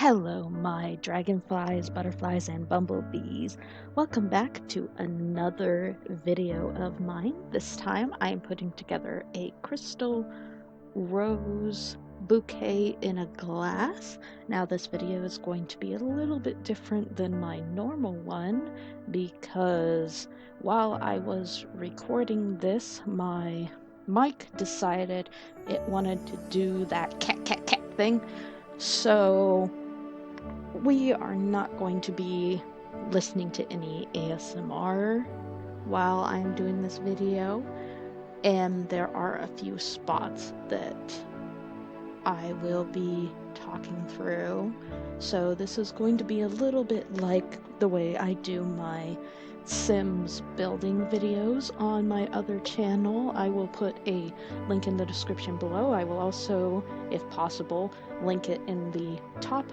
Hello, my dragonflies, butterflies, and bumblebees. Welcome back to another video of mine. This time I am putting together a crystal rose bouquet in a glass. Now this video is going to be a little bit different than my normal one because while I was recording this, my mic decided it wanted to do that cat cat cat thing. So we are not going to be listening to any ASMR while I'm doing this video, and there are a few spots that I will be talking through. So this is going to be a little bit like the way I do my Sims building videos on my other channel. I will put a link in the description below. I will also, if possible, link it in the top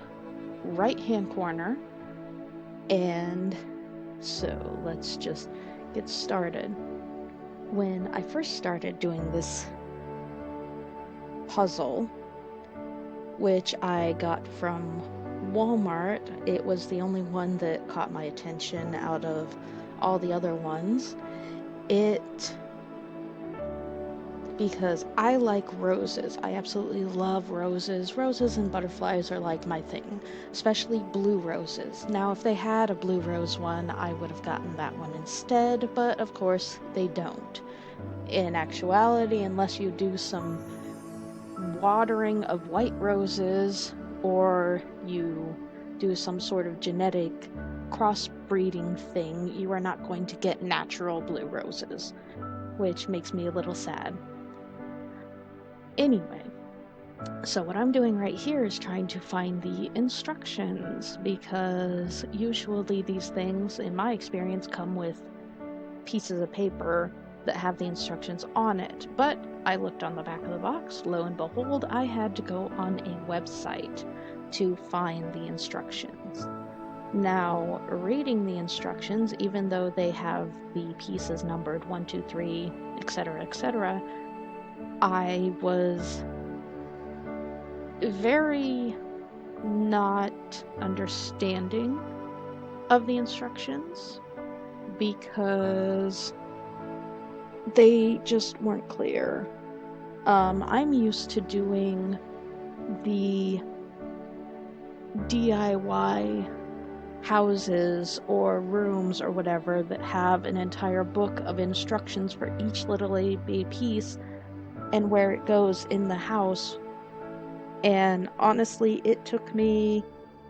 right hand corner. And so let's just get started. When I first started doing this puzzle, which I got from Walmart, it was the only one that caught my attention out of all the other ones. Because I like roses. I absolutely love roses. Roses and butterflies are like my thing, especially blue roses. Now, if they had a blue rose one, I would have gotten that one instead, but of course they don't. In actuality, unless you do some watering of white roses or you do some sort of genetic crossbreeding thing, you are not going to get natural blue roses, which makes me a little sad. Anyway, so what I'm doing right here is trying to find the instructions, because usually these things, in my experience, come with pieces of paper that have the instructions on it. But I looked on the back of the box, lo and behold, I had to go on a website to find the instructions. Now, reading the instructions, even though they have the pieces numbered 1, 2, 3, etc., etc., I was very not understanding of the instructions because they just weren't clear. I'm used to doing the DIY houses or rooms or whatever that have an entire book of instructions for each little A piece and where it goes in the house. And honestly, it took me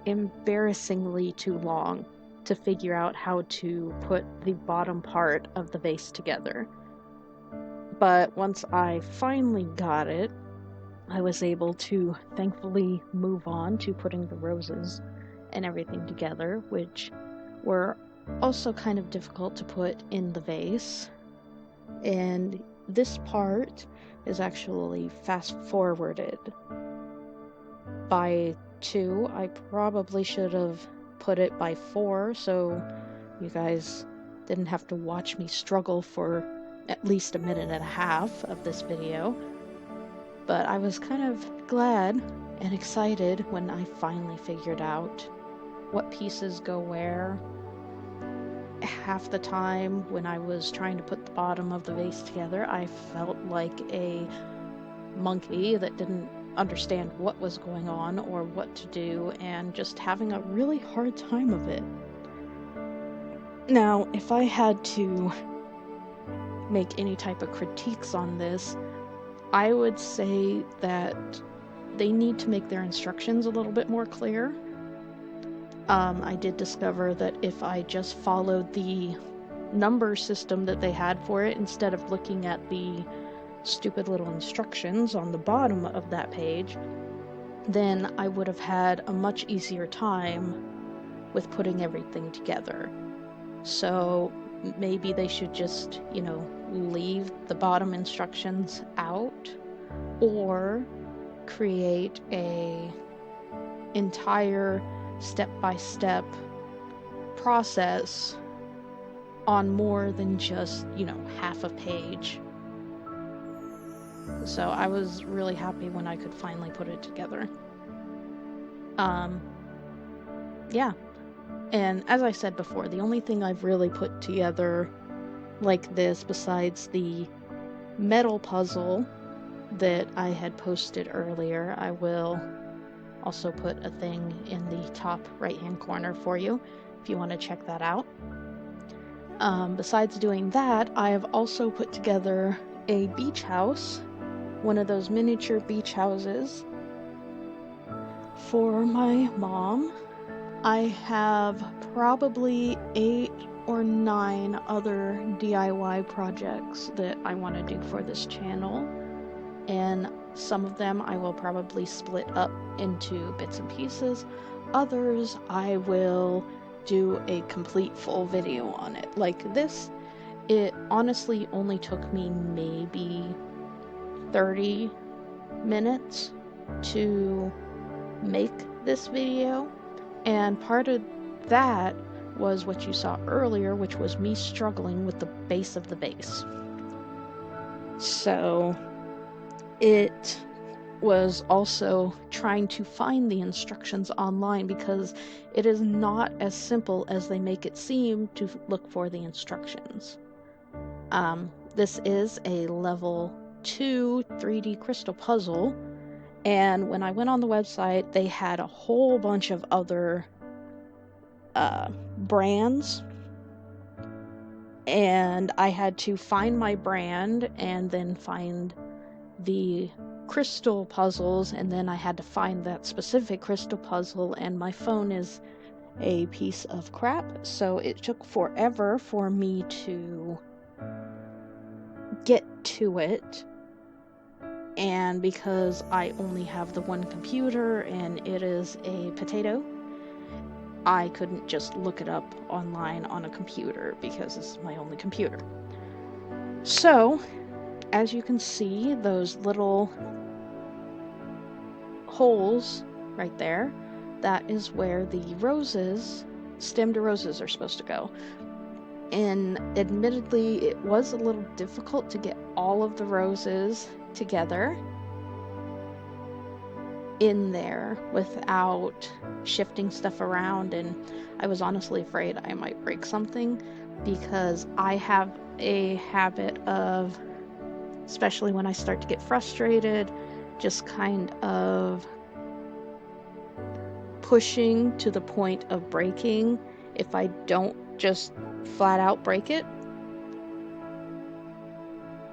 embarrassingly too long to figure out how to put the bottom part of the vase together. But once I finally got it, I was able to thankfully move on to putting the roses and everything together, which were also kind of difficult to put in the vase. And this part is actually fast forwarded by 2. I probably should have put it by 4 so you guys didn't have to watch me struggle for at least a minute and a half of this video. But I was kind of glad and excited when I finally figured out what pieces go where. Half the time when I was trying to put the bottom of the vase together, I felt like a monkey that didn't understand what was going on or what to do, and just having a really hard time of it. Now, if I had to make any type of critiques on this, I would say that they need to make their instructions a little bit more clear. I did discover that if I just followed the number system that they had for it, instead of looking at the stupid little instructions on the bottom of that page, then I would have had a much easier time with putting everything together. So maybe they should just, leave the bottom instructions out, or create a entire step-by-step process on more than just, half a page. So I was really happy when I could finally put it together. yeah. And as I said before, the only thing I've really put together like this, besides the metal puzzle that I had posted earlier, I will also put a thing in the top right-hand corner for you if you want to check that out. Besides doing that, I have also put together a beach house, one of those miniature beach houses for my mom. I have probably 8 or 9 other DIY projects that I want to do for this channel, and some of them I will probably split up into bits and pieces. Others I will do a complete full video on it. Like this, it honestly only took me maybe 30 minutes to make this video, and part of that was what you saw earlier, which was me struggling with the base of the vase. So it was also trying to find the instructions online, because it is not as simple as they make it seem to look for the instructions. This is a level 2 3D crystal puzzle, and when I went on the website, they had a whole bunch of other brands, and I had to find my brand and then find the crystal puzzles, and then I had to find that specific crystal puzzle, and my phone is a piece of crap, so it took forever for me to get to it. And because I only have the one computer and it is a potato, I couldn't just look it up online on a computer because this is my only computer. So, as you can see, those little holes right there, that is where the roses, stemmed roses, are supposed to go. And admittedly, it was a little difficult to get all of the roses together in there without shifting stuff around, and I was honestly afraid I might break something, because I have a habit of, especially when I start to get frustrated, just kind of pushing to the point of breaking if I don't just flat out break it.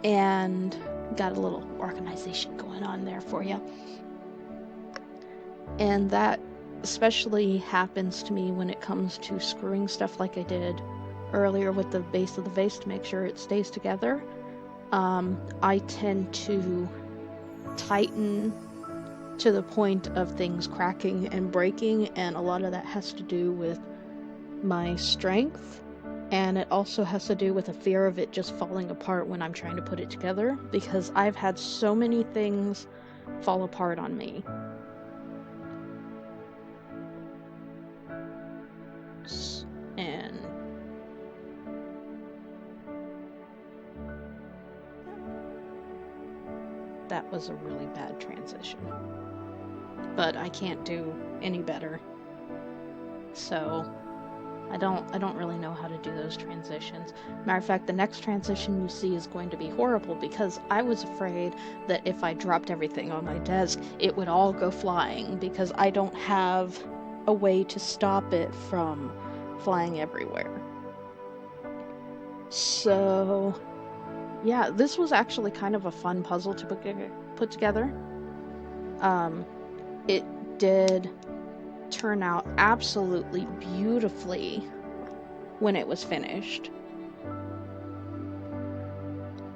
And got a little organization going on there for you. And that especially happens to me when it comes to screwing stuff like I did earlier with the base of the vase to make sure it stays together. I tend to tighten to the point of things cracking and breaking, and a lot of that has to do with my strength, and it also has to do with a fear of it just falling apart when I'm trying to put it together, because I've had so many things fall apart on me. And that was a really bad transition, but I can't do any better. So I don't really know how to do those transitions. Matter of fact, the next transition you see is going to be horrible, because I was afraid that if I dropped everything on my desk, it would all go flying, because I don't have a way to stop it from flying everywhere. So yeah, this was actually kind of a fun puzzle to put together. It did turn out absolutely beautifully when it was finished.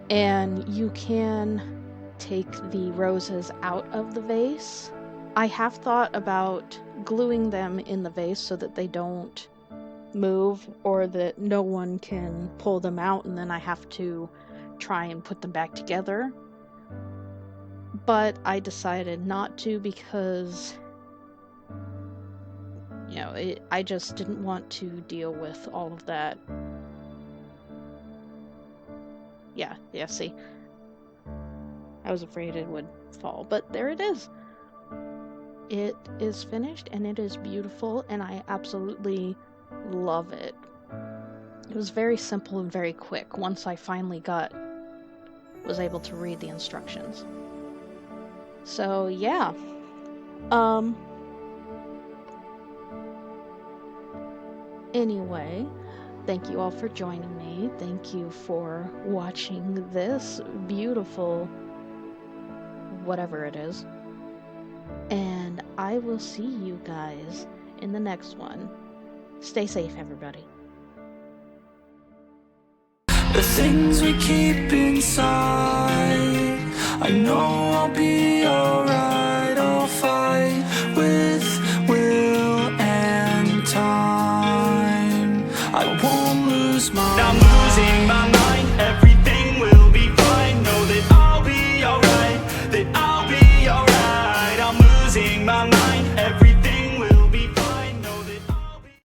And you can take the roses out of the vase. I have thought about gluing them in the vase so that they don't move, or that no one can pull them out and then I have to try and put them back together. But I decided not to, because you know, I just didn't want to deal with all of that. Yeah, see? I was afraid it would fall, but there it is. it is finished and it is beautiful, and I absolutely love it. It was very simple and very quick once I finally was able to read the instructions. So yeah. Anyway, thank you all for joining me. Thank you for watching this beautiful whatever it is. And I will see you guys in the next one. Stay safe, everybody. The things we keep inside, I know I'll be alright. I'll fight with will and time. I won't lose my mind. I'm losing my mind.